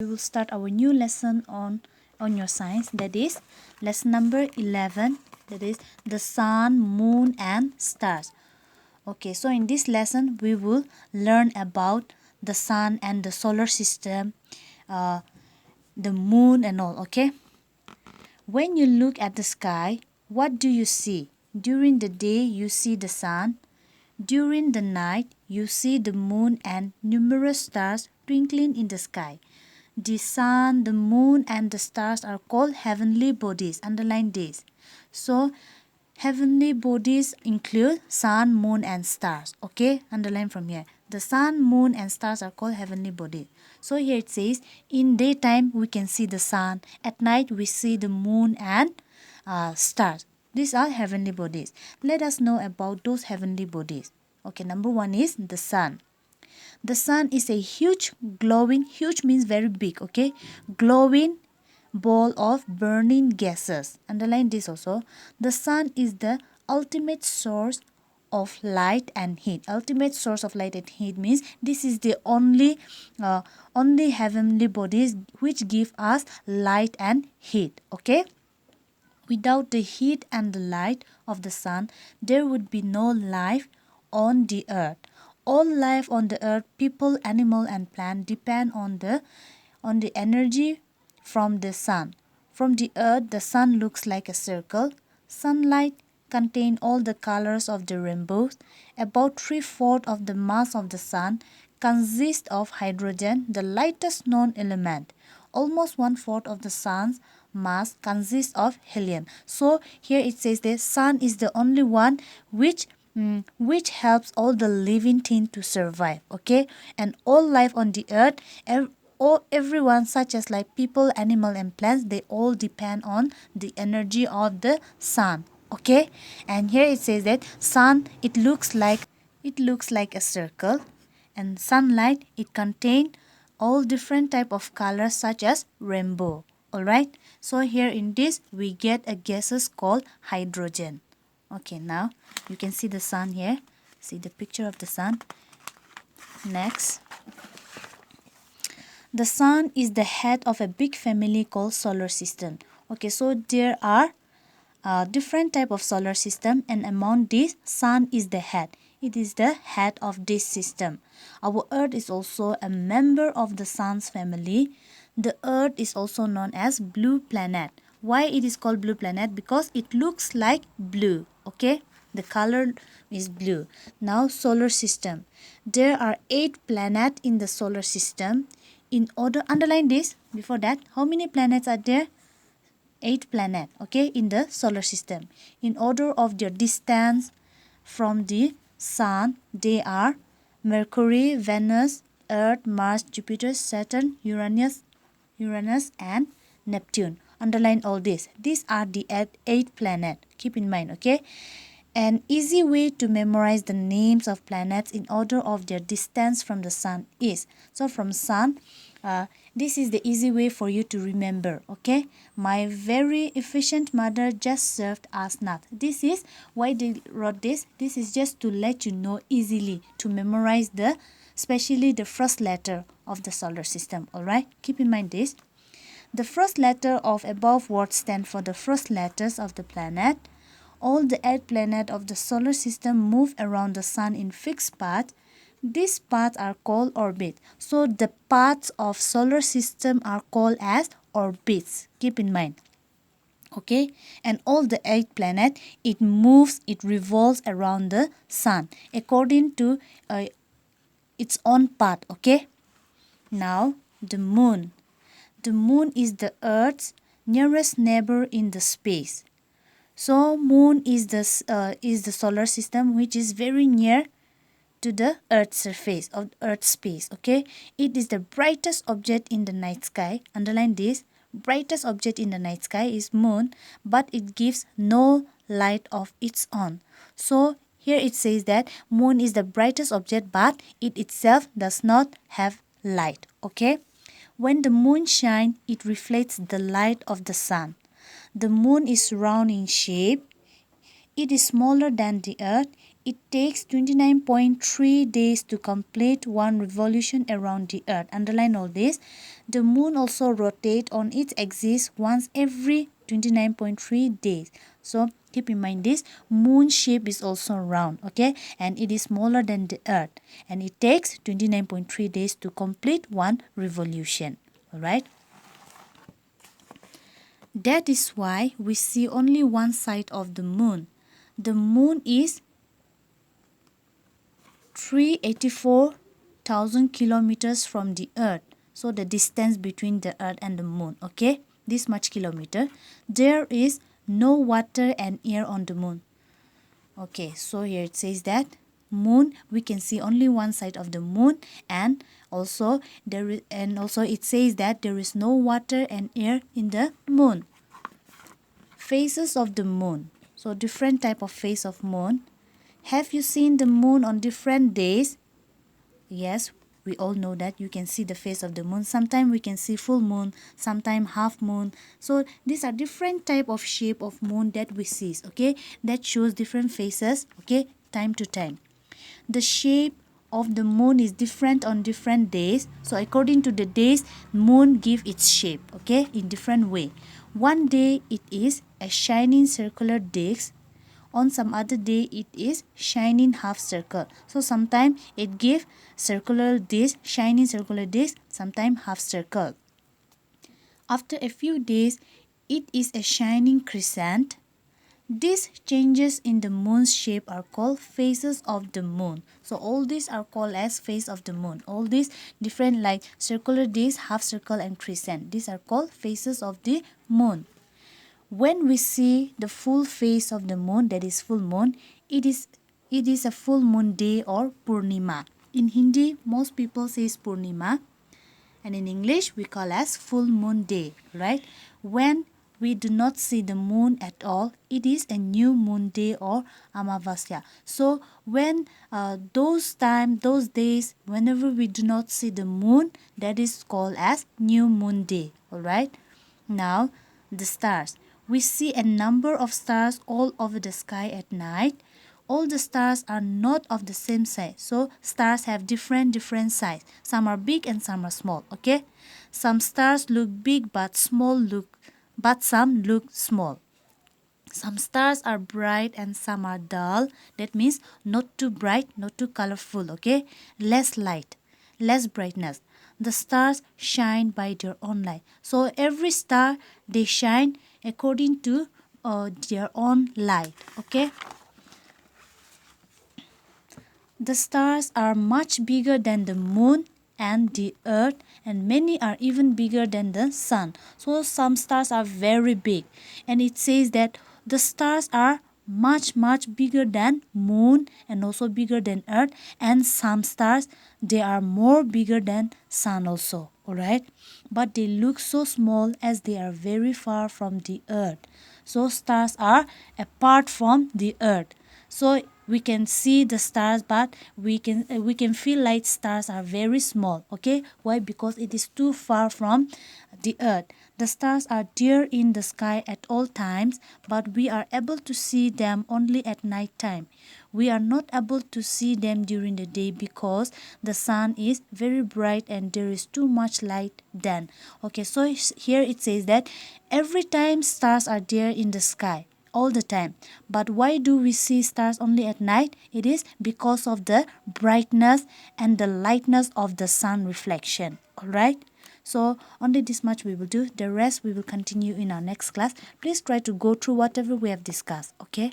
We will start our new lesson on your science, that is lesson number 11, that is the sun, moon and stars. Okay, so in this lesson we will learn about the sun and the solar system, the moon and all. Okay, when you look at the sky, what do you see? During the day you see the sun. During the night you see the moon and numerous stars twinkling in the sky. The sun, the moon and the stars are called heavenly bodies. Underline this. So heavenly bodies include sun, moon and stars. Okay, underline from here. The sun, moon and stars are called heavenly bodies. So here it says in daytime we can see the sun. At night we see the moon and stars. These are heavenly bodies. Let us know about those heavenly bodies. Okay, number one is the sun. The sun is a huge glowing, huge means very big, okay, glowing ball of burning gases. Underline this also. The sun is the ultimate source of light and heat. Ultimate source of light and heat means this is the only heavenly bodies which give us light and heat. Okay. Without the heat and the light of the sun, there would be no life on the earth. All life on the earth, people, animal and plant, depend on the energy from the sun. From the earth, the sun looks like a circle. Sunlight contains all the colors of the rainbow. About 3/4 of the mass of the sun consists of hydrogen, the lightest known element. Almost 1/4 of the sun's mass consists of helium. So here it says the sun is the only one which helps all the living things to survive. Okay, and all life on the earth, everyone such as like people, animal and plants, they all depend on the energy of the sun. Okay, and here it says that sun, it looks like a circle, and sunlight, it contains all different type of colors such as rainbow. Alright, so here in this we get a gases called hydrogen. Okay, now you can see the sun here. See the picture of the sun. Next, the sun is the head of a big family called solar system. Okay, so there are different type of solar system, and among these, sun is the head. It is the head of this system. Our earth is also a member of the sun's family. The earth is also known as blue planet. Why it is called blue planet? Because it looks like blue. Okay, the color is blue. Now solar system. There are 8 planets in the solar system. In order, underline this before that. How many planets are there? 8 planets, okay, in the solar system. In order of their distance from the sun, they are Mercury, Venus, Earth, Mars, Jupiter, Saturn, Uranus and Neptune. Underline all this. These are the 8 planets. Keep in mind, okay? An easy way to memorize the names of planets in order of their distance from the sun is, so from sun, this is the easy way for you to remember. Okay, my very efficient mother just served us nuts. This is why they wrote this. This is just to let you know easily to memorize especially the first letter of the solar system. Alright, keep in mind this. The first letter of above words stand for the first letters of the planet. All the 8 planets of the solar system move around the sun in fixed paths. These paths are called orbits. So the paths of solar system are called as orbits. Keep in mind. Okay, and all the 8 planets, it revolves around the sun according to its own path. Okay. Now the moon. The moon is the Earth's nearest neighbor in the space. So moon is the solar system which is very near to the Earth's surface of Earth's space. Okay, it is the brightest object in the night sky. Underline this. Brightest object in the night sky is moon, but it gives no light of its own. So here it says that moon is the brightest object, but it itself does not have light. Okay, when the moon shines, it reflects the light of the sun. The moon is round in shape. It is smaller than the earth. it takes 29.3 days to complete one revolution around the earth. Underline all this. The moon also rotates on its axis once every 29.3 days. So keep in mind this, moon shape is also round, okay, and it is smaller than the earth, and it takes 29.3 days to complete one revolution. All right. That is why we see only one side of the moon. The moon is 384,000 kilometers from the earth. So the distance between the earth and the moon, okay, this much kilometer. There is no water and air on the moon. Okay, so here it says that moon, we can see only one side of the moon, and also it says that there is no water and air in the moon. Phases of the moon. So different type of phase of moon. Have you seen the moon on different days? Yes, we all know that you can see the face of the moon. Sometimes we can see full moon, sometimes half moon. So these are different type of shape of moon that we see, okay, that shows different phases, okay, time to time. The shape of the moon is different on different days. So according to the days, moon give its shape, okay, in different way. One day it is a shining circular disc. On some other day it is shining half circle. So sometimes it give circular disc, shining circular disc, sometimes half circle. After a few days it is a shining crescent. These changes in the moon's shape are called phases of the moon. So all these are called as phase of the moon. All these different like circular disc, half circle and crescent. These are called phases of the moon. When we see the full face of the moon, that is full moon, it is a full moon day or Purnima. In Hindi, most people say Purnima, and in English we call as full moon day, right? When we do not see the moon at all, it is a new moon day or Amavasya. So when those days, whenever we do not see the moon, that is called as new moon day. All right. Now the stars. We see a number of stars all over the sky at night. All the stars are not of the same size. So stars have different size. Some are big and some are small, okay? Some stars look big but some look small. Some stars are bright and some are dull. That means not too bright, not too colorful, okay? Less light, less brightness. The stars shine by their own light. So every star, they shine according to their own light, okay? The stars are much bigger than the moon and the earth, and many are even bigger than the sun. So some stars are very big, and it says that the stars are much bigger than moon and also bigger than earth, and some stars, they are more bigger than sun also. All right, but they look so small as they are very far from the earth. So stars are apart from the earth. So we can see the stars, but we can feel like stars are very small, okay? Why? Because it is too far from the earth. The stars are there in the sky at all times, but we are able to see them only at night time. We are not able to see them during the day because the sun is very bright and there is too much light then. Okay, so here it says that every time stars are there in the sky all the time. But why do we see stars only at night? It is because of the brightness and the lightness of the sun reflection. Alright? So only this much we will do. The rest we will continue in our next class. Please try to go through whatever we have discussed. Okay?